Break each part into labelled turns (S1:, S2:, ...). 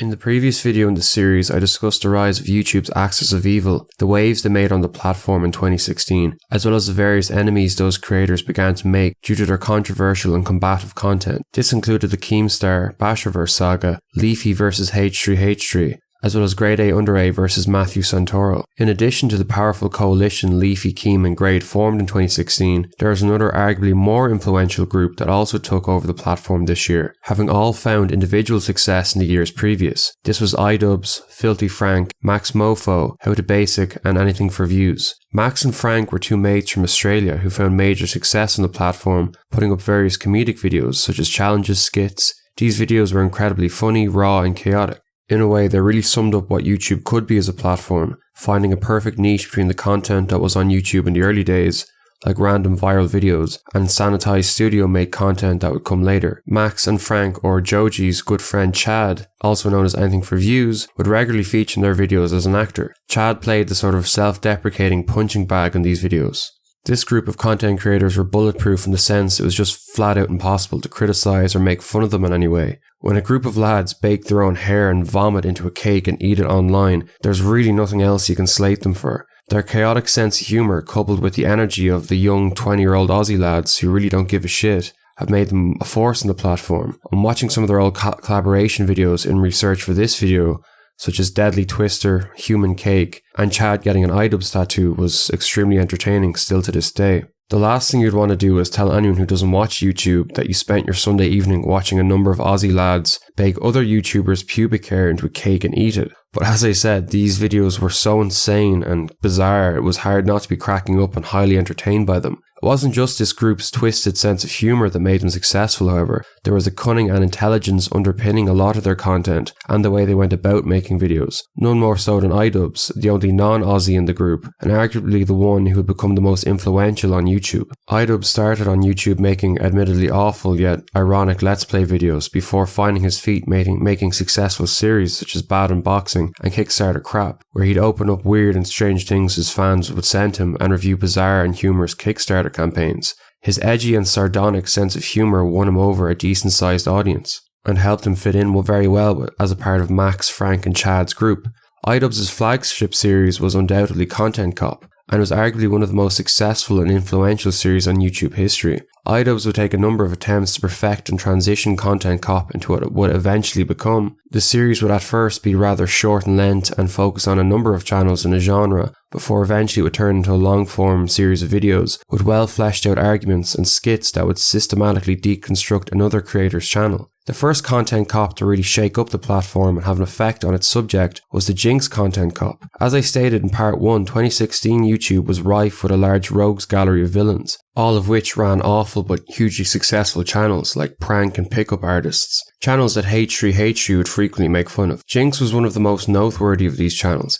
S1: In the previous video in the series, I discussed the rise of YouTube's axis of evil, the waves they made on the platform in 2016, as well as the various enemies those creators began to make due to their controversial and combative content. This included the Keemstar, Basherverse saga, Leafy vs H3H3, as well as Grade A Under A versus Matthew Santoro. In addition to the powerful coalition Leafy, Keem and Grade formed in 2016, there is another arguably more influential group that also took over the platform this year, having all found individual success in the years previous. This was IDubbbz, Filthy Frank, Max Mofo, How to Basic and Anything for Views. Max and Frank were two mates from Australia who found major success on the platform, putting up various comedic videos such as challenges, skits. These videos were incredibly funny, raw and chaotic. In a way, they really summed up what YouTube could be as a platform, finding a perfect niche between the content that was on YouTube in the early days, like random viral videos, and sanitized studio-made content that would come later. Max and Frank, or Joji's good friend Chad, also known as Anything for Views, would regularly feature in their videos as an actor. Chad played the sort of self-deprecating punching bag in these videos. This group of content creators were bulletproof in the sense it was just flat out impossible to criticize or make fun of them in any way. When a group of lads bake their own hair and vomit into a cake and eat it online, there's really nothing else you can slate them for. Their chaotic sense of humour, coupled with the energy of the young 20-year-old Aussie lads who really don't give a shit, have made them a force on the platform. I'm watching some of their old collaboration videos in research for this video, such as Deadly Twister, Human Cake, and Chad getting an IDubbbz tattoo was extremely entertaining still to this day. The last thing you'd want to do is tell anyone who doesn't watch YouTube that you spent your Sunday evening watching a number of Aussie lads bake other YouTubers' pubic hair into a cake and eat it. But as I said, these videos were so insane and bizarre, it was hard not to be cracking up and highly entertained by them. It wasn't just this group's twisted sense of humour that made them successful, however. There was a cunning and intelligence underpinning a lot of their content and the way they went about making videos. None more so than IDubbbz, the only non-Aussie in the group, and arguably the one who had become the most influential on YouTube. IDubbbz started on YouTube making admittedly awful yet ironic Let's Play videos before finding his feet making successful series such as Bad Unboxing and Kickstarter Crap, where he'd open up weird and strange things his fans would send him and review bizarre and humorous Kickstarter campaigns. His edgy and sardonic sense of humour won him over a decent sized audience and helped him fit in very well as a part of Max, Frank and Chad's group. IDubbbz's flagship series was undoubtedly Content Cop, and was arguably one of the most successful and influential series on YouTube history. IDubbbz would take a number of attempts to perfect and transition Content Cop into what it would eventually become. The series would at first be rather short in length and focus on a number of channels in a genre, before eventually it would turn into a long-form series of videos with well fleshed out arguments and skits that would systematically deconstruct another creator's channel. The first Content Cop to really shake up the platform and have an effect on its subject was the Jinx Content Cop. As I stated in part 1, 2016 YouTube was rife with a large rogues gallery of villains, all of which ran awful but hugely successful channels like prank and pickup artists, channels that H3H3 would frequently make fun of. Jinx was one of the most noteworthy of these channels.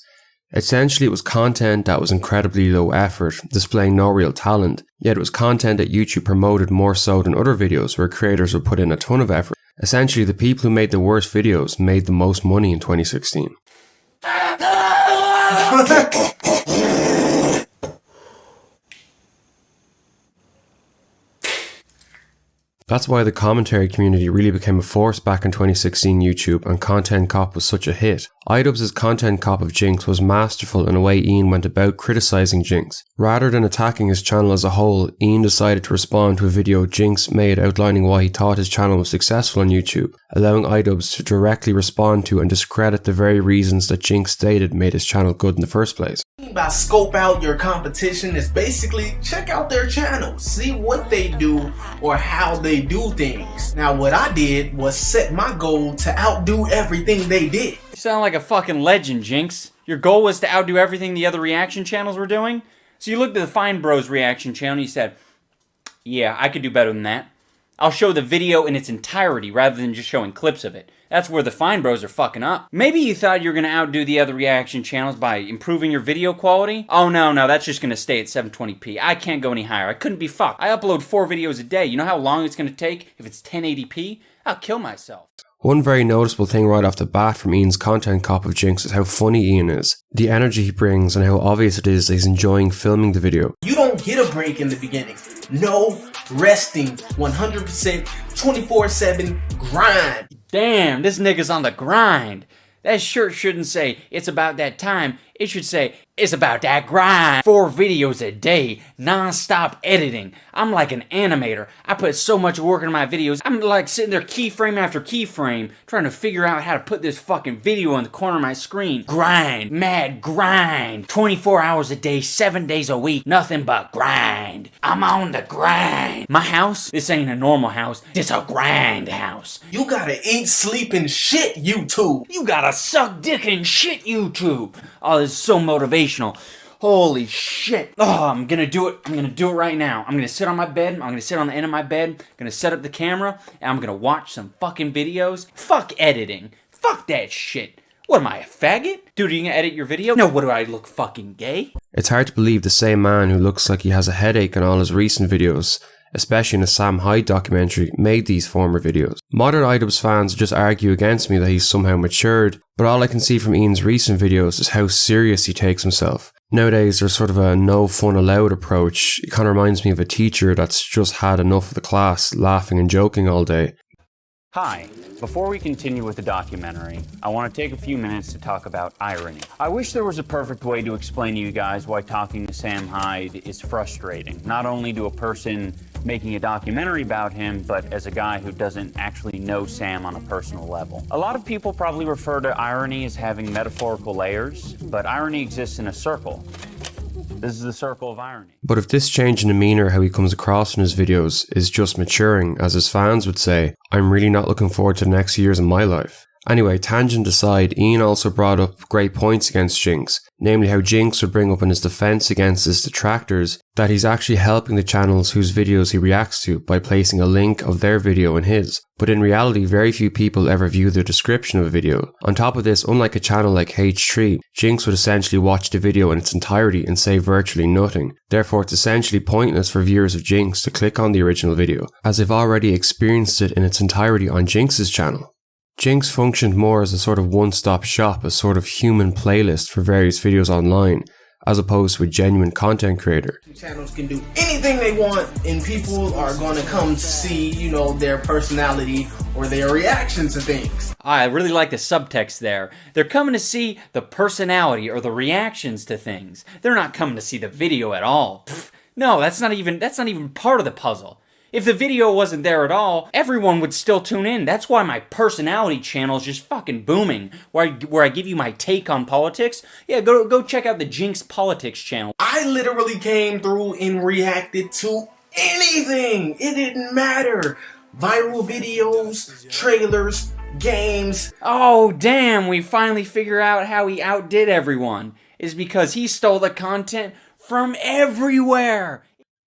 S1: Essentially, it was content that was incredibly low effort, displaying no real talent, yet it was content that YouTube promoted more so than other videos where creators would put in a ton of effort. Essentially, the people who made the worst videos made the most money in 2016. That's why the commentary community really became a force back in 2016 YouTube, and Content Cop was such a hit. IDubbbz's Content Cop of Jinx was masterful in the way Ian went about criticising Jinx. Rather than attacking his channel as a whole, Ian decided to respond to a video Jinx made outlining why he thought his channel was successful on YouTube, allowing IDubbbz to directly respond to and discredit the very reasons that Jinx stated made his channel good in the first place.
S2: By scope out your competition is basically check out their channels, see what they do or how they do things. Now what I did was set my goal to outdo everything they did.
S3: You sound like a fucking legend, Jinx. Your goal was to outdo everything the other reaction channels were doing? So you looked at the Fine Bros reaction channel and you said, yeah, I could do better than that. I'll show the video in its entirety rather than just showing clips of it. That's where the Fine Bros are fucking up. Maybe you thought you were going to outdo the other reaction channels by improving your video quality? Oh no, that's just going to stay at 720p. I can't go any higher. I couldn't be fucked. I upload 4 videos a day. You know how long it's going to take if it's 1080p? I'll kill myself.
S1: One very noticeable thing right off the bat from Ian's Content Cop of Jinx is how funny Ian is, the energy he brings and how obvious it is that he's enjoying filming the video.
S2: You don't get a break in the beginning. No resting, 100% 24/7 grind.
S3: Damn, this nigga's on the grind. That shirt shouldn't say, it's about that time. It should say, it's about that grind. 4 videos a day, non-stop editing. I'm like an animator. I put so much work into my videos. I'm like sitting there keyframe after keyframe, trying to figure out how to put this fucking video in the corner of my screen. Grind, mad grind. 24 hours a day, 7 days a week, nothing but grind. I'm on the grind. My house, this ain't a normal house. This a grind house.
S2: You gotta eat, sleep, and shit, YouTube.
S3: You gotta suck dick and shit, YouTube. Oh, this is so motivational. Holy shit. Oh, I'm gonna do it. I'm gonna do it right now. I'm gonna sit on my bed. I'm gonna sit on the end of my bed. I'm gonna set up the camera. And I'm gonna watch some fucking videos. Fuck editing. Fuck that shit. What am I, a faggot? Dude, are you gonna edit your video? No, what do I look fucking gay?
S1: It's hard to believe the same man who looks like he has a headache in all his recent videos, especially in a Sam Hyde documentary, made these former videos. Modern IDubbbz fans just argue against me that he's somehow matured, but all I can see from Ian's recent videos is how serious he takes himself. Nowadays there's sort of a no fun allowed approach. It kind of reminds me of a teacher that's just had enough of the class, laughing and joking all day.
S4: Hi. Before we continue with the documentary, I want to take a few minutes to talk about irony. I wish there was a perfect way to explain to you guys why talking to Sam Hyde is frustrating, not only to a person making a documentary about him, but as a guy who doesn't actually know Sam on a personal level. A lot of people probably refer to irony as having metaphorical layers, but irony exists in a circle. This is the circle of irony.
S1: But if this change in demeanour how he comes across in his videos is just maturing, as his fans would say, I'm really not looking forward to the next years of my life. Anyway, tangent aside, Ian also brought up great points against Jinx, namely how Jinx would bring up in his defense against his detractors that he's actually helping the channels whose videos he reacts to by placing a link of their video in his. But in reality, very few people ever view the description of a video. On top of this, unlike a channel like H3, Jinx would essentially watch the video in its entirety and say virtually nothing. Therefore, it's essentially pointless for viewers of Jinx to click on the original video, as they've already experienced it in its entirety on Jinx's channel. Jinx functioned more as a sort of one-stop shop, a sort of human playlist for various videos online, as opposed to a genuine content creator.
S2: Channels can do anything they want and people are going to come see, you know, their personality or their reactions to things.
S3: I really like the subtext there. They're coming to see the personality or the reactions to things. They're not coming to see the video at all. Pfft, no, that's not even part of the puzzle. If the video wasn't there at all, everyone would still tune in. That's why my personality channel is just fucking booming. Where I give you my take on politics. Yeah, go check out the Jinx Politics channel.
S2: I literally came through and reacted to anything. It didn't matter. Viral videos, trailers, games.
S3: Oh, damn, we finally figure out how he outdid everyone. It's because he stole the content from everywhere.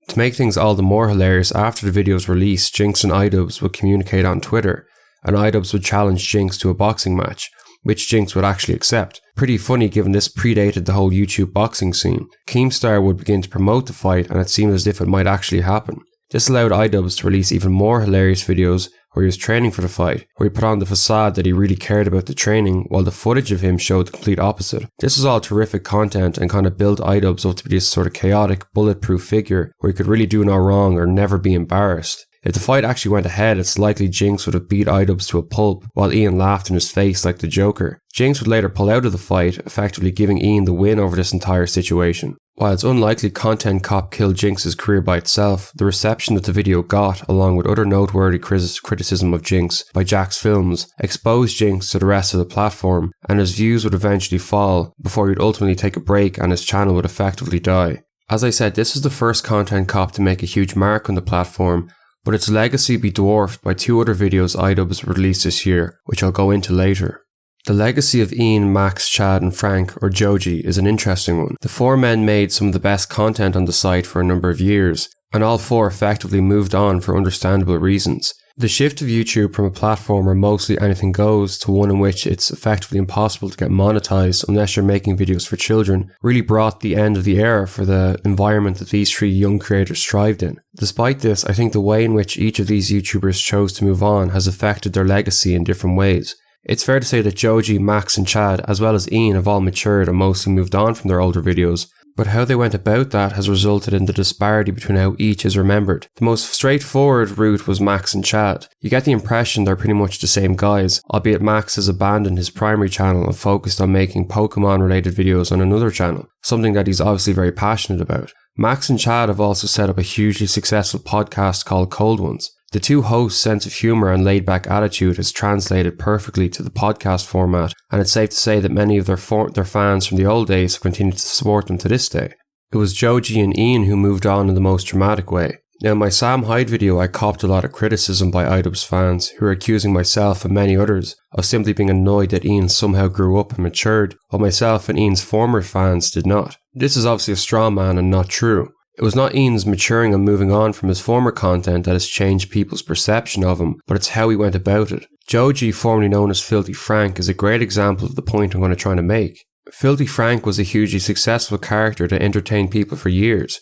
S1: To make things all the more hilarious, after the video's release, Jinx and IDubbbz would communicate on Twitter, and IDubbbz would challenge Jinx to a boxing match, which Jinx would actually accept. Pretty funny given this predated the whole YouTube boxing scene. Keemstar would begin to promote the fight, and it seemed as if it might actually happen. This allowed IDubbbz to release even more hilarious videos where he was training for the fight, where he put on the facade that he really cared about the training, while the footage of him showed the complete opposite. This was all terrific content and kind of built IDubbbz up to be this sort of chaotic, bulletproof figure where he could really do no wrong or never be embarrassed. If the fight actually went ahead, it's likely Jinx would have beat IDubbbz to a pulp, while Ian laughed in his face like the Joker. Jinx would later pull out of the fight, effectively giving Ian the win over this entire situation. While it's unlikely Content Cop killed Jinx's career by itself, the reception that the video got, along with other noteworthy criticism of Jinx by Jack's Films, exposed Jinx to the rest of the platform, and his views would eventually fall before he'd ultimately take a break and his channel would effectively die. As I said, this is the first Content Cop to make a huge mark on the platform, but its legacy be dwarfed by 2 other videos IDubbbz released this year, which I'll go into later. The legacy of Ian, Max, Chad and Frank, or Joji, is an interesting one. The 4 men made some of the best content on the site for a number of years, and all 4 effectively moved on for understandable reasons. The shift of YouTube from a platform where mostly anything goes to one in which it's effectively impossible to get monetized unless you're making videos for children really brought the end of the era for the environment that these 3 young creators thrived in. Despite this, I think the way in which each of these YouTubers chose to move on has affected their legacy in different ways. It's fair to say that Joji, Max and Chad, as well as Ian, have all matured and mostly moved on from their older videos, but how they went about that has resulted in the disparity between how each is remembered. The most straightforward route was Max and Chad. You get the impression they're pretty much the same guys, albeit Max has abandoned his primary channel and focused on making Pokemon related videos on another channel, something that he's obviously very passionate about. Max and Chad have also set up a hugely successful podcast called Cold Ones. The two hosts' sense of humour and laid-back attitude has translated perfectly to the podcast format, and it's safe to say that many of their fans from the old days have continued to support them to this day. It was Joji and Ian who moved on in the most dramatic way. Now, in my Sam Hyde video, I copped a lot of criticism by IDubbbz fans who are accusing myself and many others of simply being annoyed that Ian somehow grew up and matured, while myself and Ian's former fans did not. This is obviously a straw man and not true. It was not Ian's maturing and moving on from his former content that has changed people's perception of him, but it's how he went about it. Joji, formerly known as Filthy Frank, is a great example of the point I'm going to try to make. Filthy Frank was a hugely successful character that entertained people for years.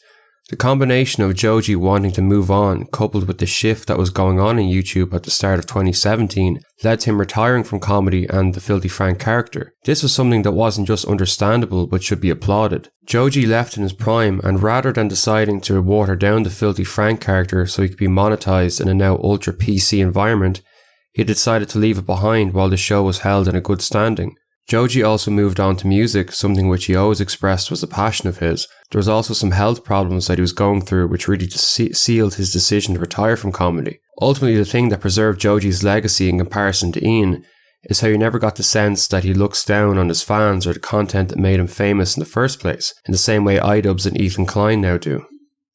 S1: The combination of Joji wanting to move on, coupled with the shift that was going on in YouTube at the start of 2017, led to him retiring from comedy and the Filthy Frank character. This was something that wasn't just understandable but should be applauded. Joji left in his prime, and rather than deciding to water down the Filthy Frank character so he could be monetized in a now ultra PC environment, he decided to leave it behind while the show was held in a good standing. Joji also moved on to music, something which he always expressed was a passion of his. There was also some health problems that he was going through which really sealed his decision to retire from comedy. Ultimately, the thing that preserved Joji's legacy in comparison to Ian is how you never got the sense that he looks down on his fans or the content that made him famous in the first place, in the same way IDubbbz and Ethan Klein now do.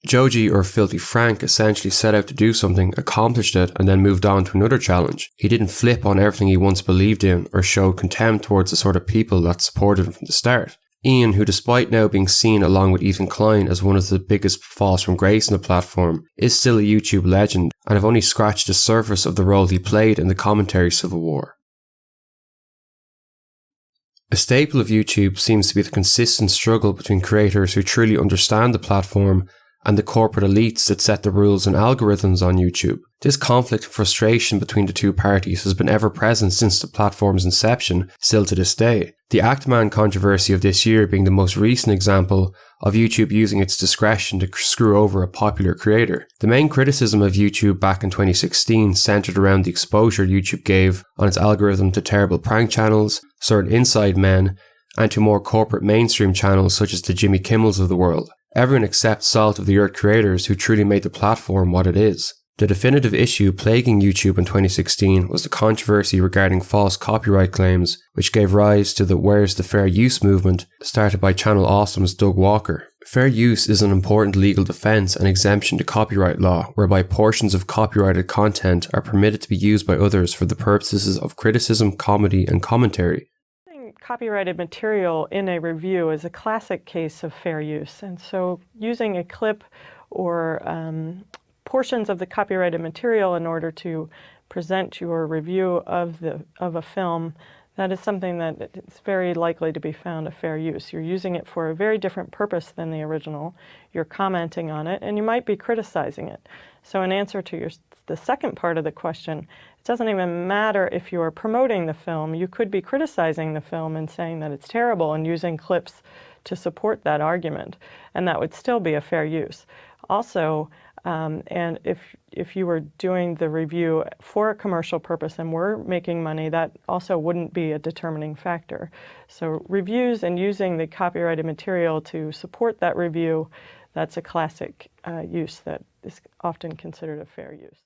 S1: Joji, or Filthy Frank, essentially set out to do something, accomplished it, and then moved on to another challenge. He didn't flip on everything he once believed in, or showed contempt towards the sort of people that supported him from the start. Ian, who despite now being seen along with Ethan Klein as one of the biggest falls from grace on the platform, is still a YouTube legend, and have only scratched the surface of the role he played in the commentary civil war. A staple of YouTube seems to be the consistent struggle between creators who truly understand the platform and the corporate elites that set the rules and algorithms on YouTube. This conflict and frustration between the two parties has been ever present since the platform's inception, still to this day. The Actman controversy of this year being the most recent example of YouTube using its discretion to screw over a popular creator. The main criticism of YouTube back in 2016 centered around the exposure YouTube gave on its algorithm to terrible prank channels, certain inside men, and to more corporate mainstream channels such as the Jimmy Kimmels of the world. Everyone except Salt of the Earth creators who truly made the platform what it is. The definitive issue plaguing YouTube in 2016 was the controversy regarding false copyright claims, which gave rise to the Where's the Fair Use movement, started by Channel Awesome's Doug Walker. Fair use is an important legal defense and exemption to copyright law, whereby portions of copyrighted content are permitted to be used by others for the purposes of criticism, comedy, and commentary.
S5: Copyrighted material in a review is a classic case of fair use, and so using a clip or portions of the copyrighted material in order to present your review of a film, that is something that it's very likely to be found a fair use. You're using it for a very different purpose than the original. You're commenting on it, and you might be criticizing it. So in answer to the second part of the question, it doesn't even matter if you're promoting the film. You could be criticizing the film and saying that it's terrible and using clips to support that argument, and that would still be a fair use. Also, and if you were doing the review for a commercial purpose and were making money, that also wouldn't be a determining factor. So reviews and using the copyrighted material to support that review, that's a classic use that is often considered a fair use.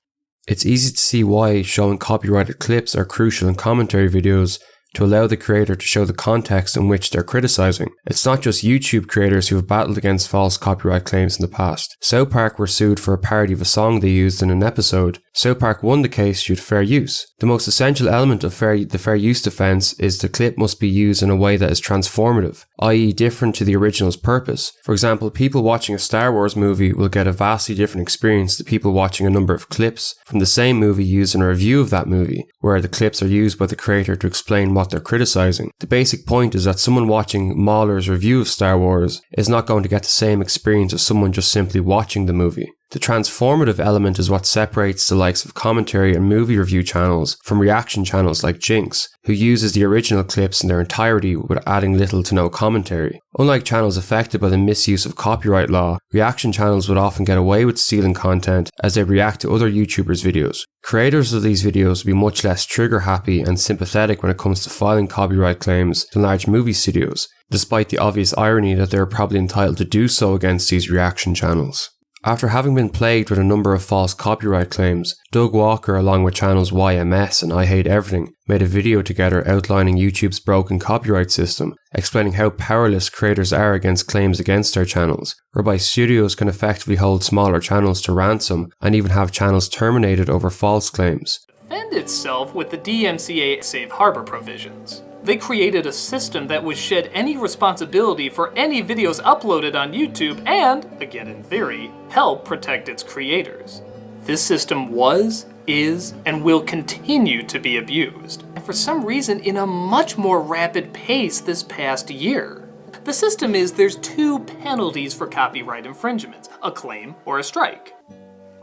S1: It's easy to see why showing copyrighted clips are crucial in commentary videos to allow the creator to show the context in which they're criticizing. It's not just YouTube creators who have battled against false copyright claims in the past. South Park were sued for a parody of a song they used in an episode. South Park won the case due to fair use. The most essential element of the fair use defense is the clip must be used in a way that is transformative, i.e. different to the original's purpose. For example, people watching a Star Wars movie will get a vastly different experience to people watching a number of clips from the same movie used in a review of that movie, where the clips are used by the creator to explain what they're criticizing. The basic point is that someone watching Mahler's review of Star Wars is not going to get the same experience as someone just simply watching the movie. The transformative element is what separates the likes of commentary and movie review channels from reaction channels like IDubbbz, who uses the original clips in their entirety with adding little to no commentary. Unlike channels affected by the misuse of copyright law, reaction channels would often get away with stealing content as they react to other YouTubers' videos. Creators of these videos would be much less trigger happy and sympathetic when it comes to filing copyright claims to large movie studios, despite the obvious irony that they are probably entitled to do so against these reaction channels. After having been plagued with a number of false copyright claims, Doug Walker, along with channels YMS and I Hate Everything, made a video together outlining YouTube's broken copyright system, explaining how powerless creators are against claims against their channels, whereby studios can effectively hold smaller channels to ransom and even have channels terminated over false claims.
S6: Defend itself with the DMCA safe harbor provisions. They created a system that would shed any responsibility for any videos uploaded on YouTube and, again in theory, help protect its creators. This system was, is, and will continue to be abused, and for some reason in a much more rapid pace this past year. The system is there's 2 penalties for copyright infringements, a claim or a strike.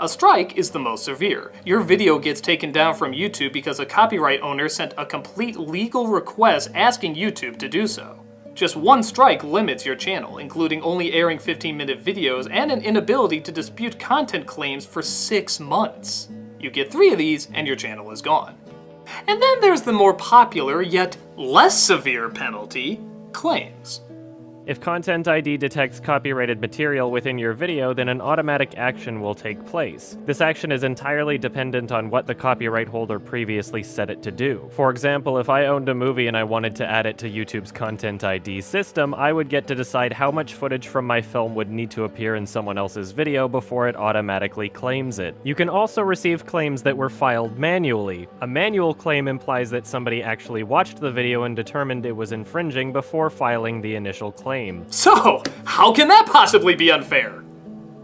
S6: A strike is the most severe. Your video gets taken down from YouTube because a copyright owner sent a complete legal request asking YouTube to do so. Just 1 strike limits your channel, including only airing 15-minute videos and an inability to dispute content claims for 6 months. You get 3 of these and your channel is gone. And then there's the more popular yet less severe penalty, claims.
S7: If Content ID detects copyrighted material within your video, then an automatic action will take place. This action is entirely dependent on what the copyright holder previously set it to do. For example, if I owned a movie and I wanted to add it to YouTube's Content ID system, I would get to decide how much footage from my film would need to appear in someone else's video before it automatically claims it. You can also receive claims that were filed manually. A manual claim implies that somebody actually watched the video and determined it was infringing before filing the initial claim.
S6: So, how can that possibly be unfair?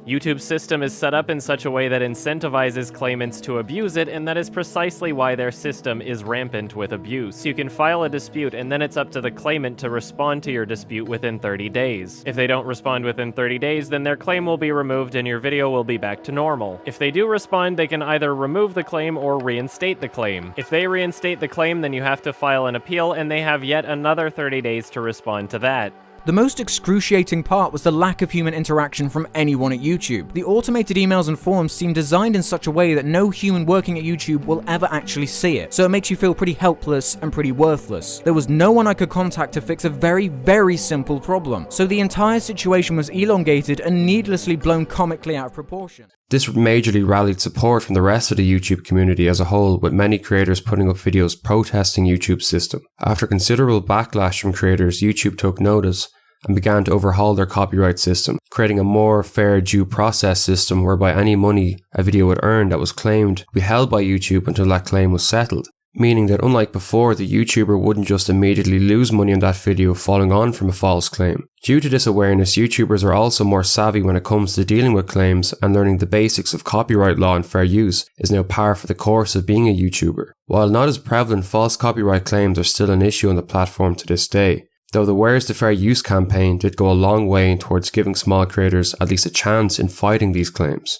S7: YouTube's system is set up in such a way that incentivizes claimants to abuse it, and that is precisely why their system is rampant with abuse. You can file a dispute, and then it's up to the claimant to respond to your dispute within 30 days. If they don't respond within 30 days, then their claim will be removed and your video will be back to normal. If they do respond, they can either remove the claim or reinstate the claim. If they reinstate the claim, then you have to file an appeal, and they have yet another 30 days to respond to that.
S8: The most excruciating part was the lack of human interaction from anyone at YouTube. The automated emails and forums seem designed in such a way that no human working at YouTube will ever actually see it, so it makes you feel pretty helpless and pretty worthless. There was no one I could contact to fix a very, very simple problem, so the entire situation was elongated and needlessly blown comically out of proportion.
S1: This majorly rallied support from the rest of the YouTube community as a whole, with many creators putting up videos protesting YouTube's system. After considerable backlash from creators, YouTube took notice and began to overhaul their copyright system, creating a more fair due process system whereby any money a video would earn that was claimed would be held by YouTube until that claim was settled. Meaning that unlike before, the YouTuber wouldn't just immediately lose money on that video following on from a false claim. Due to this awareness, YouTubers are also more savvy when it comes to dealing with claims, and learning the basics of copyright law and fair use is now par for the course of being a YouTuber. While not as prevalent, false copyright claims are still an issue on the platform to this day, though the Where's the Fair Use campaign did go a long way towards giving small creators at least a chance in fighting these claims.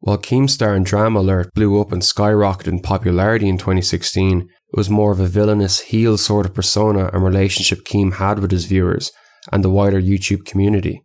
S1: While Keemstar and Drama Alert blew up and skyrocketed in popularity in 2016, it was more of a villainous heel sort of persona and relationship Keem had with his viewers and the wider YouTube community.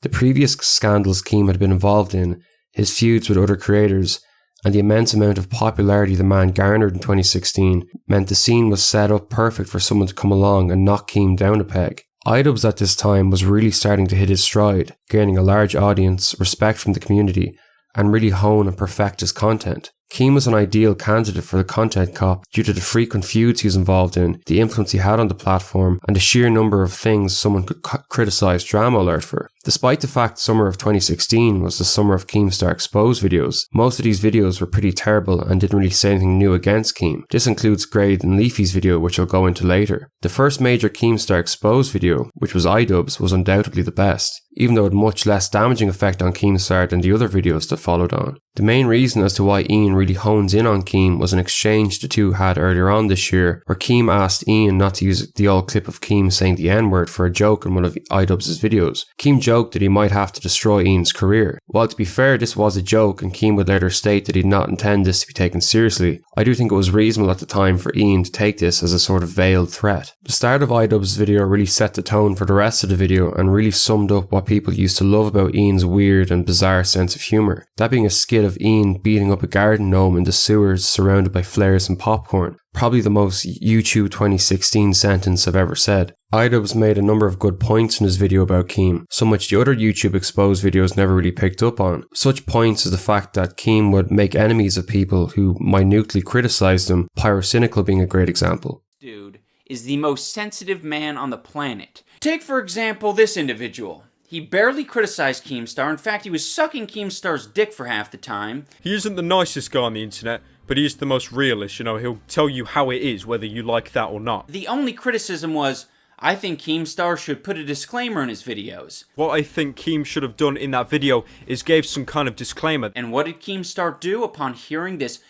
S1: The previous scandals Keem had been involved in, his feuds with other creators, and the immense amount of popularity the man garnered in 2016 meant the scene was set up perfect for someone to come along and knock Keem down a peg. IDubbbz at this time was really starting to hit his stride, gaining a large audience, respect from the community, and really hone and perfect his content. Keem was an ideal candidate for the content cop due to the frequent feuds he was involved in, the influence he had on the platform, and the sheer number of things someone could criticise Drama Alert for. Despite the fact summer of 2016 was the summer of Keemstar Exposed videos, most of these videos were pretty terrible and didn't really say anything new against Keem. This includes Grade and Leafy's video, which I'll go into later. The first major Keemstar Exposed video, which was IDubbbz, was undoubtedly the best, even though it had much less damaging effect on Keemstar than the other videos that followed on. The main reason as to why Ian really hones in on Keem was an exchange the two had earlier on this year, where Keem asked Ian not to use the old clip of Keem saying the N-word for a joke in one of IDubbbz' videos. Keem joked that he might have to destroy Ian's career. While to be fair, this was a joke, and Keem would later state that he did not intend this to be taken seriously, I do think it was reasonable at the time for Ian to take this as a sort of veiled threat. The start of IDubbbz' video really set the tone for the rest of the video and really summed up what people used to love about Ian's weird and bizarre sense of humour. That being a skit of Ian beating up a garden gnome in the sewers surrounded by flares and popcorn. Probably the most YouTube 2016 sentence I've ever said. IDubbbz made a number of good points in his video about Keem, so much the other YouTube exposed videos never really picked up on. Such points as the fact that Keem would make enemies of people who minutely criticised him, pyrocynical being a great example.
S3: Dude is the most sensitive man on the planet. Take for example this individual. He barely criticized Keemstar. In fact, he was sucking Keemstar's dick for half the time.
S9: He isn't the nicest guy on the internet, but he is the most realist, you know, he'll tell you how it is, whether you like that or not.
S3: The only criticism was, I think Keemstar should put a disclaimer in his videos.
S9: What I think Keem should have done in that video is gave some kind of disclaimer.
S3: And what did Keemstar do upon hearing this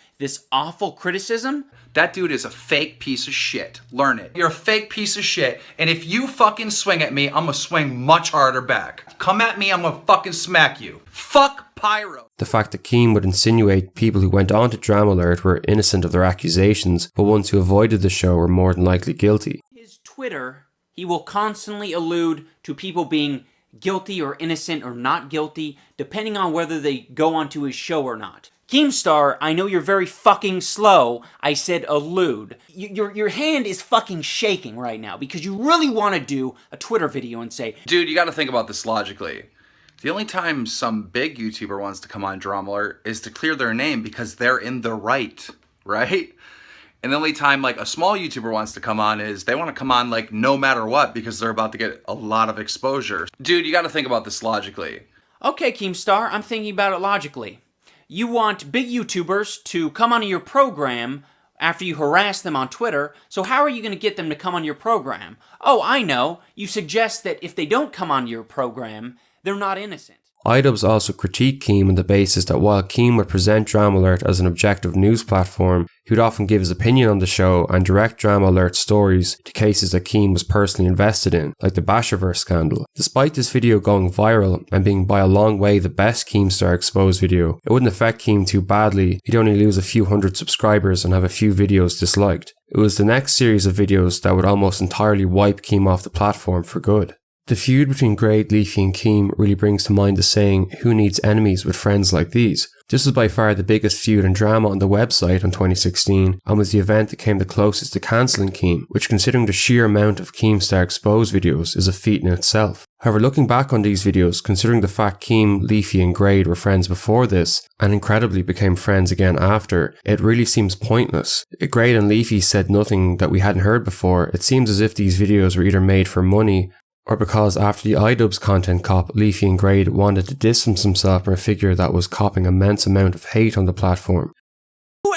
S3: awful criticism?
S10: That dude is a fake piece of shit. Learn it. You're a fake piece of shit, and if you fucking swing at me, I'm gonna swing much harder back. Come at me, I'm gonna fucking smack you. Fuck Pyro.
S1: The fact that Keem would insinuate people who went on to Drama Alert were innocent of their accusations, but ones who avoided the show were more than likely guilty.
S3: His Twitter, he will constantly allude to people being guilty or innocent or not guilty, depending on whether they go onto his show or not. Keemstar, I know you're very fucking slow. I said allude. Your hand is fucking shaking right now because you really want to do a Twitter video and say,
S10: dude, you gotta think about this logically. The only time some big YouTuber wants to come on Drama Alert is to clear their name because they're in the right? And the only time like a small YouTuber wants to come on is they want to come on like no matter what because they're about to get a lot of exposure. Dude, you gotta think about this logically.
S3: Okay, Keemstar, I'm thinking about it logically. You want big YouTubers to come onto your program after you harass them on Twitter, so how are you going to get them to come on your program? Oh, I know. You suggest that if they don't come on your program, they're not innocent.
S1: IDubbbz also critiqued Keem on the basis that while Keem would present Drama Alert as an objective news platform, he would often give his opinion on the show and direct Drama Alert stories to cases that Keem was personally invested in, like the Basherverse scandal. Despite this video going viral and being by a long way the best Keemstar exposed video, it wouldn't affect Keem too badly. He'd only lose a few hundred subscribers and have a few videos disliked. It was the next series of videos that would almost entirely wipe Keem off the platform for good. The feud between Grade, Leafy and Keem really brings to mind the saying, who needs enemies with friends like these? This was by far the biggest feud and drama on the website in 2016 and was the event that came the closest to cancelling Keem, which considering the sheer amount of Keemstar exposed videos is a feat in itself. However, looking back on these videos, considering the fact Keem, Leafy and Grade were friends before this and incredibly became friends again after, it really seems pointless. Grade and Leafy said nothing that we hadn't heard before. It seems as if these videos were either made for money or because after the IDubbbz content cop, Leafy and Grade wanted to distance himself from a figure that was copping immense amount of hate on the platform.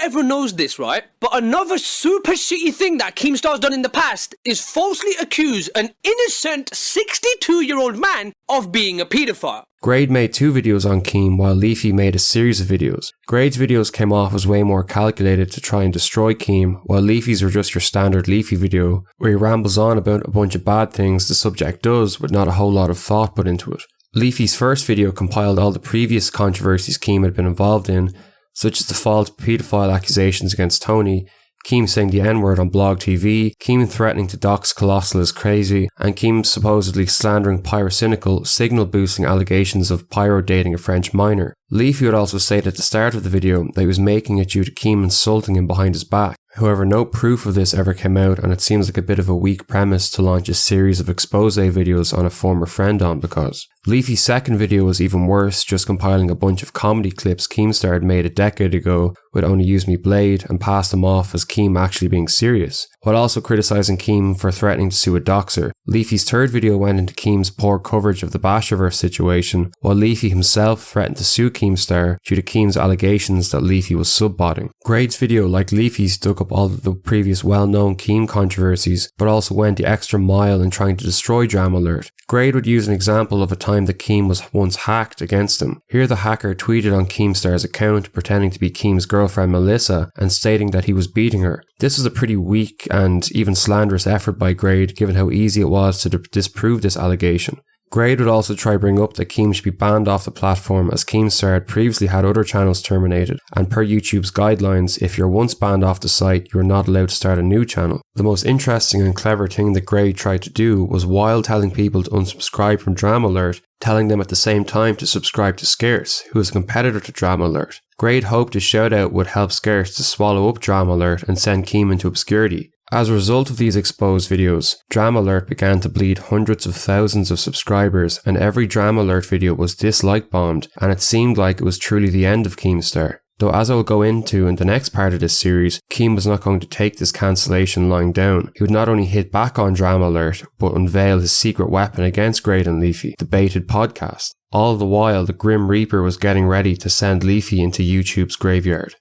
S11: Everyone knows this, right? But another super shitty thing that Keemstar's done in the past is falsely accuse an innocent 62-year-old man of being a paedophile.
S1: Grade made 2 videos on Keem while Leafy made a series of videos. Grade's videos came off as way more calculated to try and destroy Keem, while Leafy's were just your standard Leafy video, where he rambles on about a bunch of bad things the subject does with not a whole lot of thought put into it. Leafy's first video compiled all the previous controversies Keem had been involved in, such as the false paedophile accusations against Tony, Keem saying the N-word on Blog TV, Keem threatening to dox Colossal as crazy, and Keem supposedly slandering pyrocynical, signal-boosting allegations of Pyro dating a French minor. Leafy would also say at the start of the video that he was making it due to Keem insulting him behind his back. However, no proof of this ever came out, and it seems like a bit of a weak premise to launch a series of expose videos on a former friend on because. Leafy's second video was even worse, just compiling a bunch of comedy clips Keemstar had made a decade ago with Only Use Me Blade and passed them off as Keem actually being serious, while also criticising Keem for threatening to sue a doxer. Leafy's third video went into Keem's poor coverage of the Basherverse situation, while Leafy himself threatened to sue Keemstar due to Keem's allegations that Leafy was subbotting. Grade's video, like Leafy's, dug up all of the previous well-known Keem controversies, but also went the extra mile in trying to destroy Drama Alert. Grade would use an example of a time that Keem was once hacked against him. Here the hacker tweeted on Keemstar's account pretending to be Keem's girlfriend Melissa and stating that he was beating her. This was a pretty weak and even slanderous effort by Grade given how easy it was to disprove this allegation. Grade would also try bring up that Keem should be banned off the platform as Keemstar had previously had other channels terminated, and per YouTube's guidelines, if you're once banned off the site, you are not allowed to start a new channel. The most interesting and clever thing that Grade tried to do was, while telling people to unsubscribe from Drama Alert, telling them at the same time to subscribe to Scarce, who is a competitor to Drama Alert. Grade hoped his shoutout would help Scarce to swallow up Drama Alert and send Keem into obscurity. As a result of these exposed videos, Drama Alert began to bleed hundreds of thousands of subscribers, and every Drama Alert video was dislike bombed, and it seemed like it was truly the end of Keemstar. Though, as I will go into in the next part of this series, Keem was not going to take this cancellation lying down. He would not only hit back on Drama Alert, but unveil his secret weapon against Grade and Leafy, the baited podcast. All the while, the Grim Reaper was getting ready to send Leafy into YouTube's graveyard.